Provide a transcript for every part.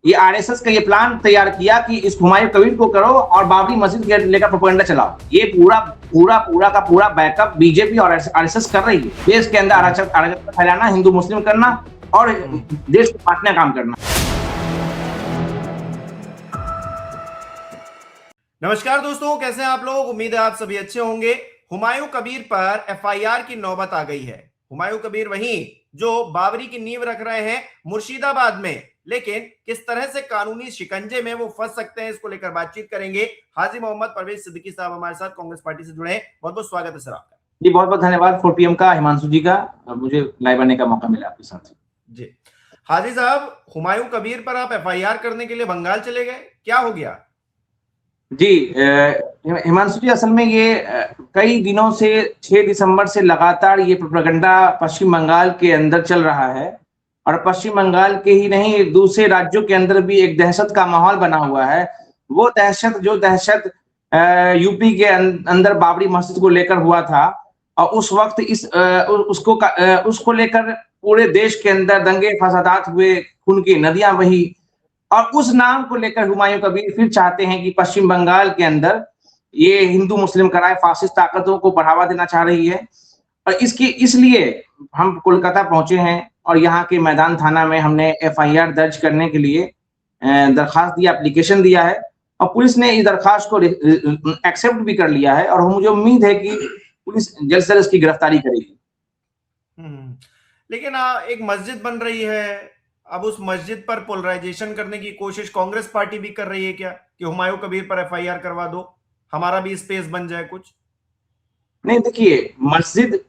ये आरएसएस का ये प्लान तैयार किया कि इस हुमायूं कबीर को करो और बाबरी मस्जिद के लेकर प्रोपेगेंडा चलाओ। ये पूरा पूरा पूरा का पूरा बैकअप बीजेपी और आरएसएस कर रही है। देश के अंदर अराजकता फैलाना, हिंदू मुस्लिम करना और देश को बांटने का काम करना। नमस्कार दोस्तों, कैसे हैं आप लोग? उम्मीद है आप सभी अच्छे होंगे। हुमायूं कबीर पर एफआईआर की नौबत आ गई है। हुमायूं कबीर वहीं जो बाबरी की नींव रख रहे हैं मुर्शिदाबाद में, लेकिन किस तरह से कानूनी शिकंजे में वो फंस सकते हैं, इसको लेकर बातचीत करेंगे। हाजी मोहम्मद परवेज सिद्दीकी साहब हमारे साथ कांग्रेस पार्टी से जुड़े हैं। बहुत बहुत स्वागत है सर आपका। जी बहुत बहुत धन्यवाद 4PM का, हिमांशु जी का, मुझे लाइव आने का मौका मिला आपके साथ। जी हाजी साहब, हुमायूं कबीर पर आप एफआईआर करने के लिए बंगाल चले गए, क्या हो गया? जी हिमांशु जी, असल में ये कई दिनों से 6 दिसंबर से लगातार ये प्रोपेगेंडा पश्चिम बंगाल के अंदर चल रहा है और पश्चिम बंगाल के ही नहीं दूसरे राज्यों के अंदर भी एक दहशत का माहौल बना हुआ है। वो दहशत यूपी के अंदर बाबरी मस्जिद को लेकर हुआ था और उस वक्त उसको लेकर पूरे देश के अंदर दंगे फसादात हुए, खून की नदियां बही और उस नाम को लेकर हुमायूं कबीर फिर चाहते हैं कि पश्चिम बंगाल के अंदर ये हिंदू मुस्लिम कराए, फासिस्ट ताकतों को बढ़ावा देना चाह रही है। और इसलिए हम कोलकाता पहुंचे हैं और यहाँ के मैदान थाना में हमने एफआईआर दर्ज करने के लिए दरखास्त दिया, एप्लीकेशन दिया है और पुलिस ने इस दरखास्त को एक्सेप्ट भी कर लिया है और मुझे उम्मीद है कि पुलिस जल्द से जल्द इसकी गिरफ्तारी करेगी। लेकिन एक मस्जिद बन रही है, अब उस मस्जिद पर पोलराइजेशन करने की कोशिश कांग्रेस पार्टी भी कर रही है क्या, कि हुमायूं कबीर पर एफआईआर करवा दो, हमारा भी स्पेस बन जाए कुछ? नहीं, देखिए, मस्जिद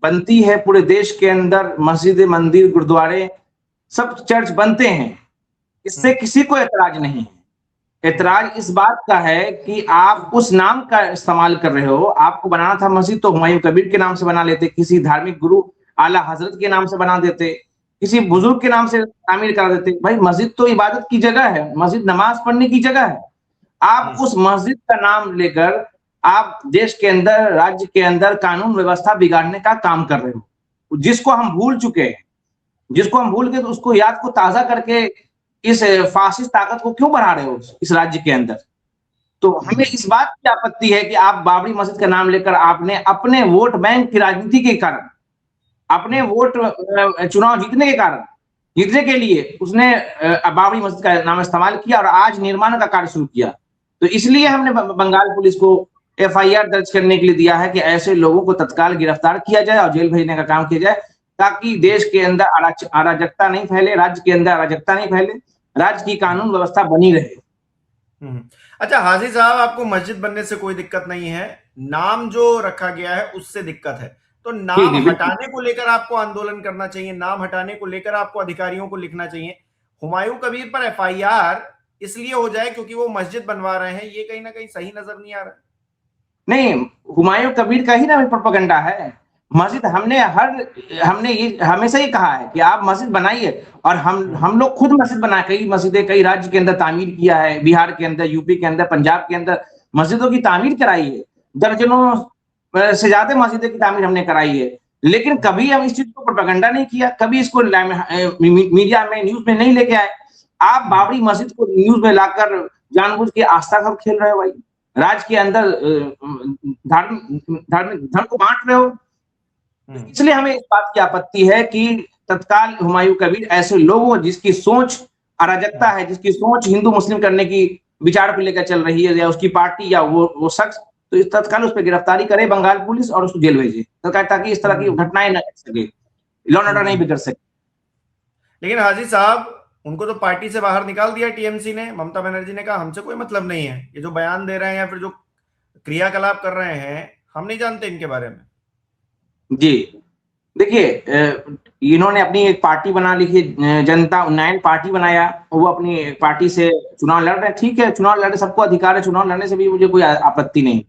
बनती है पूरे देश के अंदर, मस्जिद, मंदिर, गुरुद्वारे, सब चर्च बनते हैं, इससे किसी को एतराज नहीं है। एतराज इस बात का है कि आप उस नाम का इस्तेमाल कर रहे हो। आपको बनाना था मस्जिद तो हुमायूं कबीर के नाम से बना लेते, किसी धार्मिक गुरु आला हजरत के नाम से बना देते, किसी बुजुर्ग के नाम से तामीर करा देते। भाई, मस्जिद तो इबादत की जगह है, मस्जिद नमाज पढ़ने की जगह है। आप उस मस्जिद का नाम लेकर आप देश के अंदर, राज्य के अंदर कानून व्यवस्था बिगाड़ने का काम कर रहे हो, जिसको हम भूल चुके हैं, जिसको हम भूल गए, तो उसको याद को ताजा करके इस फासिस्ट ताकत को क्यों बढ़ा रहे हो इस राज्य के अंदर? तो हमें इस बात की आपत्ति है कि आप बाबरी मस्जिद का नाम लेकर आपने अपने वोट बैंक की राजनीति के कारण, अपने वोट चुनाव जीतने के लिए उसने बाबरी मस्जिद का नाम इस्तेमाल किया और आज निर्माण का कार्य शुरू किया। तो इसलिए हमने बंगाल पुलिस को एफआईआर दर्ज करने के लिए दिया है कि ऐसे लोगों को तत्काल गिरफ्तार किया जाए और जेल भेजने का काम किया जाए, ताकि देश के अंदर अराजकता नहीं फैले, राज्य के अंदर अराजकता नहीं फैले, राज्य की कानून व्यवस्था बनी रहे। अच्छा हाजी साहब, आपको मस्जिद बनने से कोई दिक्कत नहीं है, नाम जो रखा गया है उससे दिक्कत है। तो नाम हटाने को लेकर आपको आंदोलन करना चाहिए, नाम हटाने को लेकर आपको अधिकारियों को लिखना चाहिए। हुमायूं कबीर पर एफआईआर इसलिए हो जाए क्योंकि वो मस्जिद बनवा रहे हैं, ये कहीं ना कहीं सही नजर नहीं आ रहा। नहीं, हुमायूं कबीर का ही ना प्रोपेगेंडा है मस्जिद। हमने ये हमेशा ही कहा है कि आप मस्जिद बनाइए और हम लोग खुद मस्जिद बनाए, कई मस्जिदें कई राज्य के अंदर तामीर किया है, बिहार के अंदर, यूपी के अंदर, पंजाब के अंदर मस्जिदों की तामीर कराई है, दर्जनों से ज्यादा मस्जिदों की तामीर हमने कराई है। लेकिन कभी हम इस चीज को प्रोपेगेंडा नहीं किया, कभी इसको मीडिया में, न्यूज में नहीं लेके आए। आप बाबरी मस्जिद को न्यूज में लाकर जानबूझ के आस्था का खेल रहे हो भाई, राज्य के अंदर धार्मिक धर्म को बांट रहे हो। इसलिए हमें इस बात की आपत्ति है कि तत्काल हुमायूं कबीर ऐसे लोगों जिसकी सोच अराजकता है, जिसकी सोच हिंदू मुस्लिम करने की विचार को लेकर चल रही है, या उसकी पार्टी या वो शख्स, तो तत्काल उस पर गिरफ्तारी करे बंगाल पुलिस और उसको जेल भेजे, ताकि इस तरह की घटनाएं न कर सके, लॉ एंड ऑर्डर नहीं बिगड़ सके। लेकिन हाजी साहब, उनको तो पार्टी से बाहर निकाल दिया टीएमसी ने। ममता बनर्जी ने कहा हमसे कोई मतलब नहीं है, ये जो बयान दे रहे हैं या फिर जो क्रियाकलाप कर रहे हैं हम नहीं जानते इनके बारे में। जी देखिए, इन्होंने अपनी एक पार्टी बना ली है, जनता उन्नयन पार्टी बनाया, वो अपनी पार्टी से चुनाव लड़ रहे हैं। ठीक है, चुनाव लड़ने सबको अधिकार है, चुनाव लड़ने से भी मुझे कोई आपत्ति नहीं।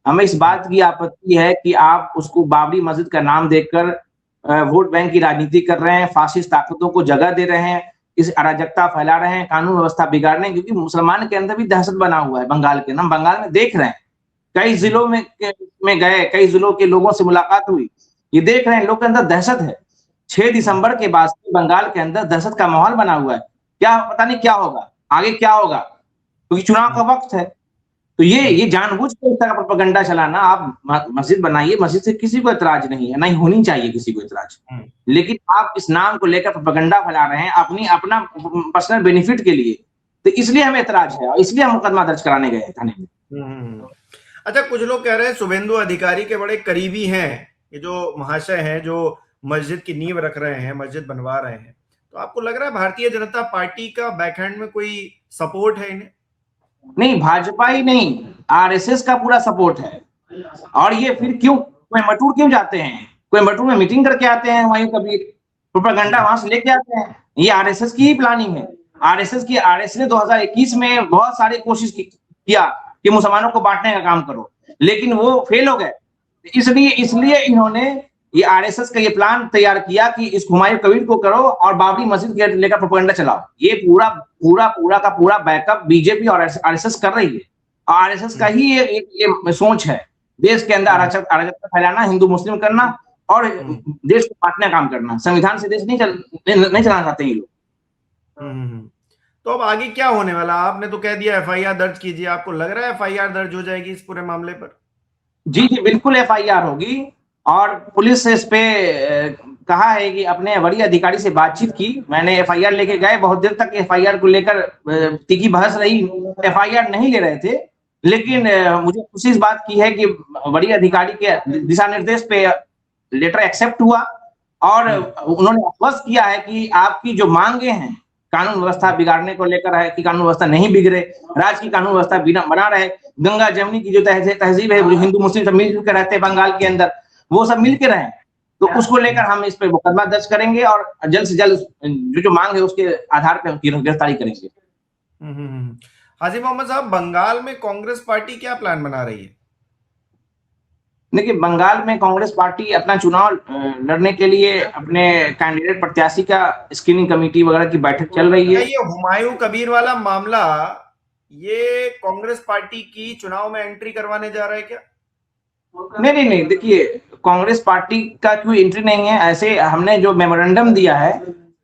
हमें इस बात की आपत्ति है कि आप उसको बाबरी मस्जिद का नाम देकर वोट बैंक की राजनीति कर रहे हैं, फासिस्ट ताकतों को जगह दे रहे हैं, इस अराजकता फैला रहे हैं, कानून व्यवस्था बिगाड़ने, क्योंकि मुसलमान के अंदर भी दहशत बना हुआ है बंगाल के। हम बंगाल में देख रहे हैं, कई जिलों में गए, कई जिलों के लोगों से मुलाकात हुई, ये देख रहे हैं लोग के अंदर दहशत है। 6 दिसंबर के बाद बंगाल के अंदर दहशत का माहौल बना हुआ है। क्या पता नहीं क्या होगा, आगे क्या होगा, क्योंकि चुनाव का वक्त है। तो ये जानबूझ के इस तरह का प्रोपेगेंडा चलाना, आप मस्जिद बनाइए, मस्जिद से किसी को एतराज नहीं है, नहीं होनी चाहिए किसी को एतराज, लेकिन आप इस नाम को लेकर प्रोपेगेंडा फैला रहे हैं अपना पर्सनल बेनिफिट के लिए, तो इसलिए हमें एतराज है और इसलिए हम मुकदमा दर्ज कराने गए थाने में। अच्छा, कुछ लोग कह रहे हैं शुभेंदु अधिकारी के बड़े करीबी हैं ये जो महाशय हैं, जो मस्जिद की नींव रख रहे हैं, मस्जिद बनवा रहे हैं, तो आपको लग रहा है भारतीय जनता पार्टी का बैकहैंड में कोई सपोर्ट है इन्हें? नहीं, भाजपा ही नहीं, आरएसएस का पूरा सपोर्ट है। और ये फिर क्यों कोयम्बटूर क्यों जाते हैं, कोयम्बटूर में मीटिंग करके आते हैं हुमायूं कबीर, प्रोपेगेंडा वहां से लेके आते हैं। ये आरएसएस की ही प्लानिंग है। आरएसएस ने 2021 में बहुत सारी कोशिश किया कि मुसलमानों को बांटने का काम करो, लेकिन वो फेल हो गए। इसलिए इन्होंने ये आरएसएस का ये प्लान तैयार किया कि इस हुमायूं कबीर को करो और बाबरी मस्जिद के लेकर प्रोपेगेंडा चलाओ। ये पूरा बैकअप बीजेपी और आरएसएस कर रही है। आरएसएस का ही ये सोच है, देश के अंदर अराजकता फैलाना, हिंदू मुस्लिम करना और देश को बांटने का काम करना। संविधान से देश नहीं चलाना चाहते ये लोग। तो अब आगे क्या होने वाला? आपने तो कह दिया एफआईआर दर्ज कीजिए, आपको लग रहा है एफआईआर दर्ज हो जाएगी इस पूरे मामले पर? जी बिल्कुल एफआईआर होगी और पुलिस से इस पे कहा है कि अपने वरीय अधिकारी से बातचीत की। मैंने एफआईआर लेके गए, बहुत देर तक एफआईआर को लेकर तीखी बहस रही, एफआईआर नहीं ले रहे थे, लेकिन मुझे खुशी इस बात की है कि वरीय अधिकारी के दिशा निर्देश पे लेटर एक्सेप्ट हुआ और उन्होंने आश्वस्त किया है कि आपकी जो मांगे हैं कानून व्यवस्था बिगाड़ने को लेकर है कि कानून व्यवस्था नहीं बिगड़े, राज्य की कानून व्यवस्था बना रहे, गंगा जमुनी की जो तहजीब है, हिंदू मुस्लिम सब मिलजुल कर रहते हैं बंगाल के अंदर, वो सब मिलकर रहे, तो उसको लेकर हम इस पे मुकदमा दर्ज करेंगे और जल्द से जल्द जो मांग है उसके आधार पर गिरफ्तारी करेंगे। हाजी मोहम्मद साहब, बंगाल में कांग्रेस पार्टी क्या प्लान बना रही है? देखिए, बंगाल में कांग्रेस पार्टी अपना चुनाव लड़ने के लिए अपने कैंडिडेट प्रत्याशी का स्क्रीनिंग कमेटी वगैरह की बैठक चल रही है। ये हुमायूं कबीर वाला मामला, ये कांग्रेस पार्टी की चुनाव में एंट्री करवाने जा रहा है क्या? नहीं, देखिए, कांग्रेस पार्टी का कोई एंट्री नहीं है। ऐसे हमने जो मेमोरेंडम दिया है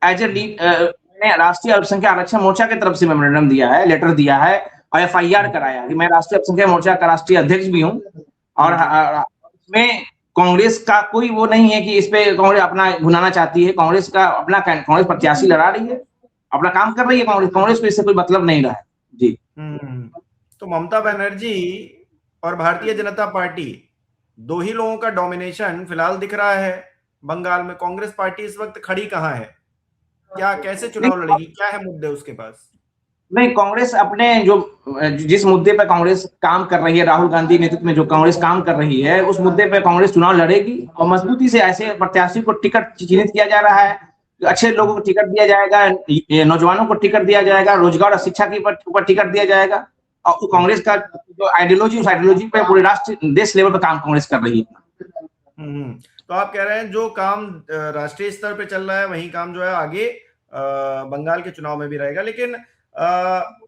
एज ए राष्ट्रीय अल्पसंख्यक आरक्षण मोर्चा की तरफ से मेमोरेंडम दिया है, लेटर दिया है और एफआईआर कराया कि मैं राष्ट्रीय अल्पसंख्यक मोर्चा का राष्ट्रीय अध्यक्ष भी हूँ और इसमें कांग्रेस का कोई वो नहीं है कि इस पे कांग्रेस अपना भुनाना चाहती है। कांग्रेस का अपना कांग्रेस प्रत्याशी लड़ा रही है, अपना काम कर रही है। कांग्रेस को इससे कोई मतलब नहीं रहा है जी। तो ममता बनर्जी और भारतीय जनता पार्टी, दो ही लोगों का डोमिनेशन फिलहाल दिख रहा है बंगाल में। कांग्रेस पार्टी इस वक्त खड़ी कहाँ है? क्या कैसे चुनाव लड़ेगी? क्या है मुद्दे उसके पास? नहीं, कांग्रेस अपने जिस मुद्दे पर कांग्रेस काम कर रही है, राहुल गांधी नेतृत्व में जो कांग्रेस काम कर रही है, उस मुद्दे पर कांग्रेस चुनाव लड़ेगी और मजबूती से ऐसे प्रत्याशी को टिकट चिन्हित किया जा रहा है, अच्छे लोगों को टिकट दिया जाएगा, नौजवानों को टिकट दिया जाएगा, रोजगार और शिक्षा के ऊपर टिकट दिया जाएगा और कांग्रेस का जो आइडियोलॉजी, उस आइडियोलॉजी पे पूरे देश लेवल पर काम कांग्रेस कर रही है। तो आप कह रहे हैं जो काम राष्ट्रीय स्तर पे चल रहा है वही काम जो है आगे बंगाल के चुनाव में भी रहेगा। लेकिन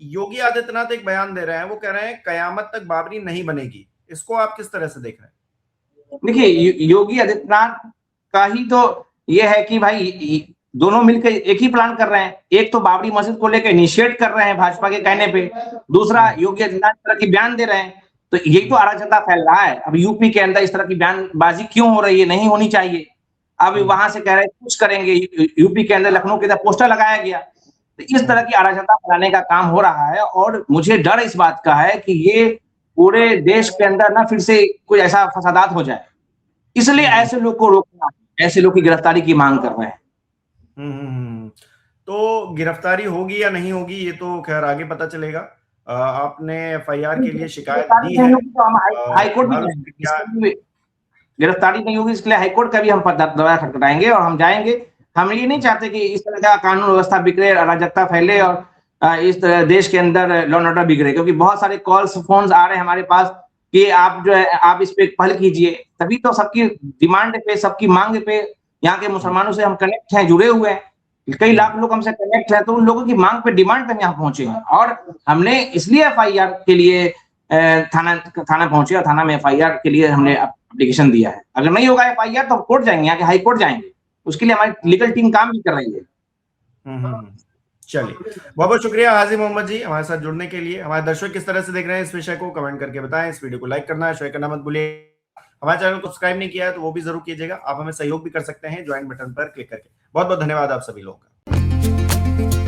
योगी आदित्यनाथ एक बयान दे रहे हैं, वो कह रहे हैं कयामत तक बाबरी नहीं बनेगी। इसको आप किस तरह से देख रहे हैं? देखिए, योगी आदित्यनाथ का ही तो ये है कि भाई दोनों मिलकर एक ही प्लान कर रहे हैं। एक तो बाबरी मस्जिद को लेकर इनिशिएट कर रहे हैं भाजपा के कहने पे, दूसरा योगी आदित्यनाथ इस तरह की बयान दे रहे हैं, तो यही तो अराजकता फैल रहा है। अब यूपी के अंदर इस तरह की बयानबाजी क्यों हो रही है? नहीं होनी चाहिए। अब वहां से कह रहे हैं कुछ करेंगे, यूपी के अंदर लखनऊ के अंदर पोस्टर लगाया गया, तो इस तरह की अराजकता फैलाने का काम हो रहा है और मुझे डर इस बात का है कि ये पूरे देश के अंदर ना फिर से कोई ऐसा फसादात हो जाए, इसलिए ऐसे लोग को रोकना, ऐसे लोग की गिरफ्तारी की मांग कर रहे हैं। तो गिरफ्तारी होगी या नहीं होगी ये तो खैर आगे पता चलेगा। आपने एफआईआर के लिए शिकायत दी है, हाईकोर्ट में गिरफ्तारी नहीं होगी इसके लिए हाईकोर्ट का भी हम दरवाजा खटखटाएंगे और हम जाएंगे। हम ये नहीं चाहते कि इस तरह का कानून व्यवस्था बिगड़े, अराजकता फैले और इस तरह देश के अंदर लॉ एंड ऑर्डर बिगड़े, क्योंकि बहुत सारे कॉल्स फोन्स आ रहे हैं हमारे पास कि आप जो है आप इस पे पहल कीजिए। तभी तो सबकी डिमांड पे, सबकी मांग पे यहाँ के मुसलमानों से हम कनेक्ट हैं, जुड़े हुए हैं, कई लाख लोग हमसे कनेक्ट हैं, तो उन लोगों की मांग पे, डिमांड पे हम यहाँ पहुंचे हैं और हमने इसलिए एफआईआर के लिए थाना पहुंचे और थाना में एफआईआर के लिए हमने एप्लीकेशन दिया है। अगर नहीं होगा एफआईआर तो कोर्ट जाएंगे, यहाँ के हाई कोर्ट जाएंगे, उसके लिए हमारी लीगल टीम काम भी कर रही है। चलिए, बहुत बहुत शुक्रिया हाजी मोहम्मद जी हमारे साथ जुड़ने के लिए। हमारे दर्शक किस तरह से देख रहे हैं इस विषय को कमेंट करके बताएं। इस वीडियो को लाइक करना, शेयर करना मत भूलिए। हमारे चैनल को सब्सक्राइब नहीं किया है तो वो भी जरूर कीजिएगा। आप हमें सहयोग भी कर सकते हैं ज्वाइन बटन पर क्लिक करके। बहुत बहुत धन्यवाद आप सभी लोगों का।